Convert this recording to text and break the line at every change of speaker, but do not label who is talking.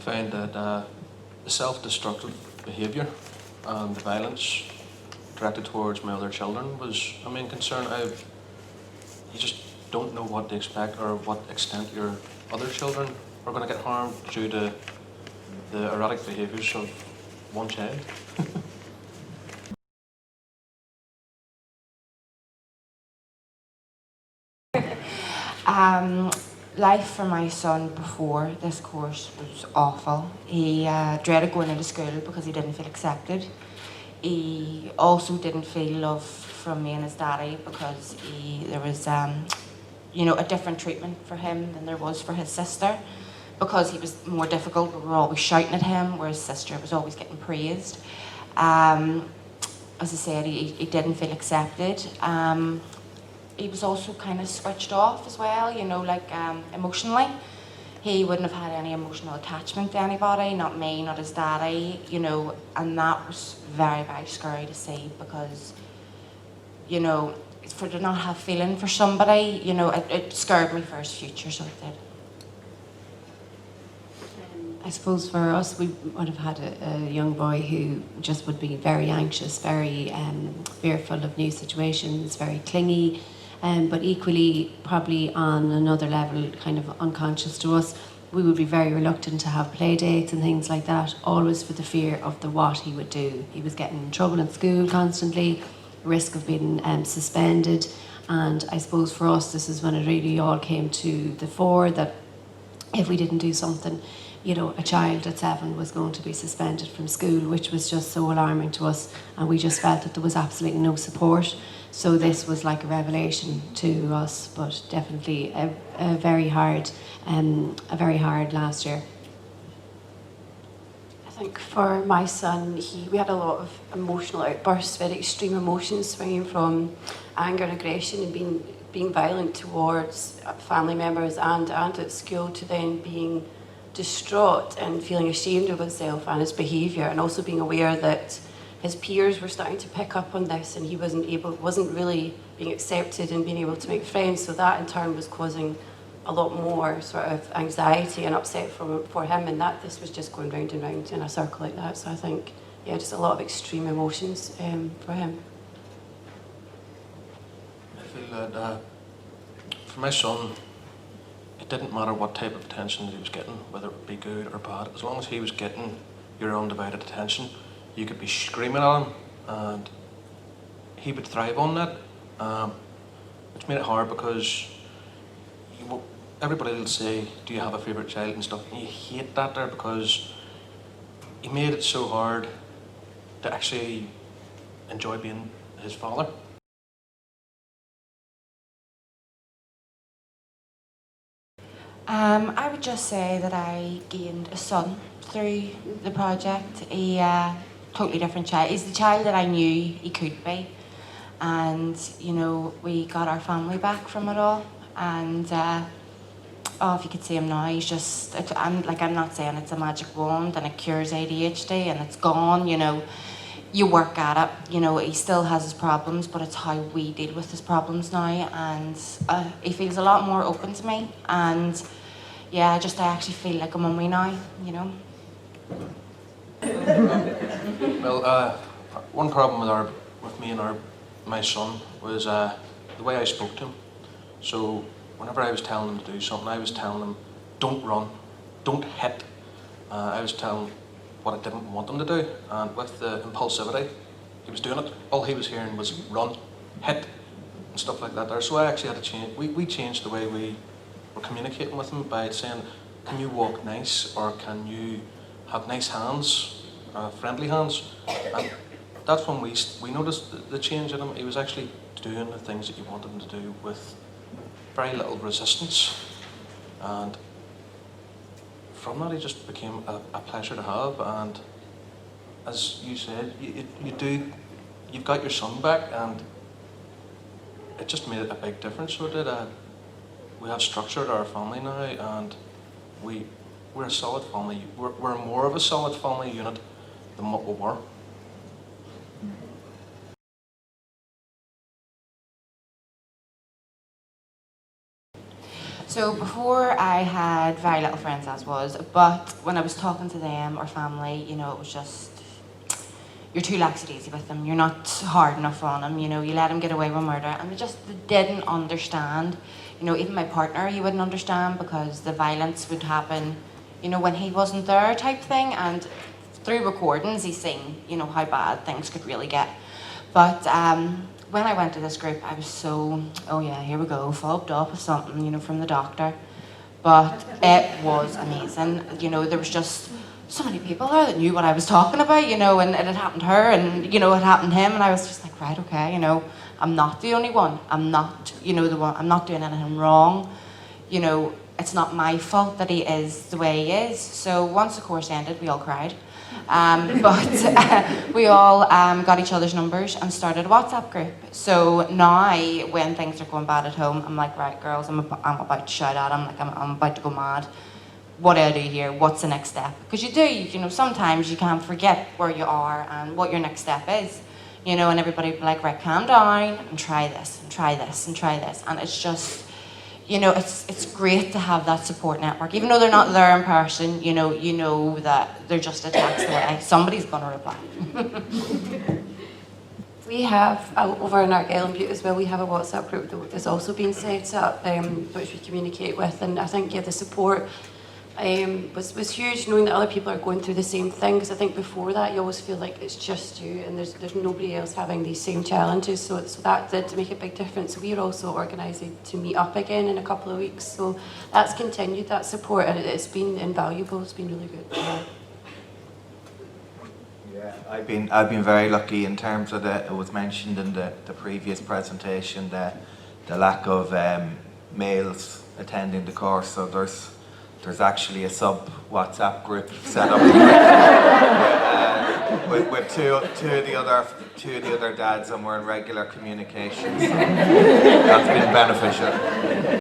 found that the self-destructive behaviour and the violence directed towards my other children was a main concern. You just don't know what to expect or what extent your other children are going to get harmed due to the erratic behaviours of one child.
Life for my son before this course was awful. He dreaded going into school because he didn't feel accepted. He also didn't feel love from me and his daddy because there was a different treatment for him than there was for his sister, because he was more difficult. We were always shouting at him, whereas his sister was always getting praised. As I said, he didn't feel accepted. He was also kind of switched off as well, emotionally. He wouldn't have had any emotional attachment to anybody, not me, not his daddy, and that was very, very scary to see, because, for to not have feeling for somebody, it scared me for his future, so it did.
I suppose for us, we would have had a young boy who just would be very anxious, very fearful of new situations, very clingy, but equally probably on another level kind of unconscious to us. We would be very reluctant to have play dates and things like that, always for the fear of what he would do. He was getting in trouble in school constantly, risk of being suspended, and I suppose for us this is when it really all came to the fore that if we didn't do something, a child at 7 was going to be suspended from school, which was just so alarming to us, and we just felt that there was absolutely no support. So this was like a revelation to us, but definitely a very hard last year.
I think for my son, we had a lot of emotional outbursts, very extreme emotions, swinging from anger and aggression and being violent towards family members and at school, to then being distraught and feeling ashamed of himself and his behaviour, and also being aware that his peers were starting to pick up on this and he wasn't really being accepted and being able to make friends. So that in turn was causing a lot more sort of anxiety and upset for him, and that this was just going round and round in a circle like that. So I think, just a lot of extreme emotions for him.
I feel that for my son, it didn't matter what type of attention he was getting, whether it be good or bad. As long as he was getting your undivided attention, you could be screaming at him and he would thrive on that. Which made it hard, because everybody will say, do you have a favourite child and stuff, and you hate that there, because he made it so hard to actually enjoy being his father.
I would just say that I gained a son through the project. Totally different child. He's the child that I knew he could be, and we got our family back from it all. And if you could see him now, he's just. I'm not saying it's a magic wand and it cures ADHD and it's gone. You work at it. He still has his problems, but it's how we deal with his problems now, and he feels a lot more open to me, and I actually feel like a mummy now.
Well, one problem with me and my son was the way I spoke to him. So whenever I was telling him to do something, I was telling him, don't run, don't hit. I was telling him what I didn't want him to do, and with the impulsivity, he was doing it. All he was hearing was run, hit, and stuff like that there. So I actually had to change. We changed the way we were communicating with him by saying, can you walk nice, or can you have nice hands, friendly hands? And that's when we noticed the change in him. He was actually doing the things that you wanted him to do with very little resistance, and from that he just became a pleasure to have. And as you said, you've got your son back, and it just made a big difference. So it did. We have structured our family now, and we're a solid family. We're more of a solid family unit than what we were.
So before I had very little friends as was, but when I was talking to them or family, you know, it was just, you're too lackadaisy with them, you're not hard enough on them, you know, you let them get away with murder, and they didn't understand. You know, even my partner, he wouldn't understand because the violence would happen, you know, when he wasn't there type thing, and through recordings he's seen, you know, how bad things could really get. But when I went to this group, I was so, oh yeah, here we go, fobbed up with something, you know, from the doctor. But it was amazing. You know, there was just so many people there that knew what I was talking about, you know, and it had happened to her and, you know, it happened to him. And I was just like, right, okay, you know, I'm not the only one. I'm not, you know, the one, I'm not doing anything wrong. You know, it's not my fault that he is the way he is. So once the course ended, we all cried. But we all got each other's numbers and started a WhatsApp group. So now, when things are going bad at home, I'm like, right, girls, I'm about to shout at him, like I'm about to go mad. What do I do here? What's the next step? Because you know, sometimes you can't forget where you are and what your next step is. You know, and everybody would be like, right, calm down and try this and try this and try this. And it's just, you know, it's great to have that support network. Even though they're not there in person, you know that they're just a text away. Somebody's going to reply.
We have, over in our Ellen Butte as well, we have a WhatsApp group that has also been set up, which we communicate with, and I think, yeah, the support was huge, knowing that other people are going through the same thing, because I think before that you always feel like it's just you and there's nobody else having these same challenges, so that did make a big difference. We're also organising to meet up again in a couple of weeks, so that's continued, that support, and it's been invaluable. It's been really good.
Yeah, I've been very lucky in terms of it was mentioned in the previous presentation, the lack of males attending the course, so there's actually a sub WhatsApp group set up with two of the other dads, and we're in regular communication. So that's been beneficial.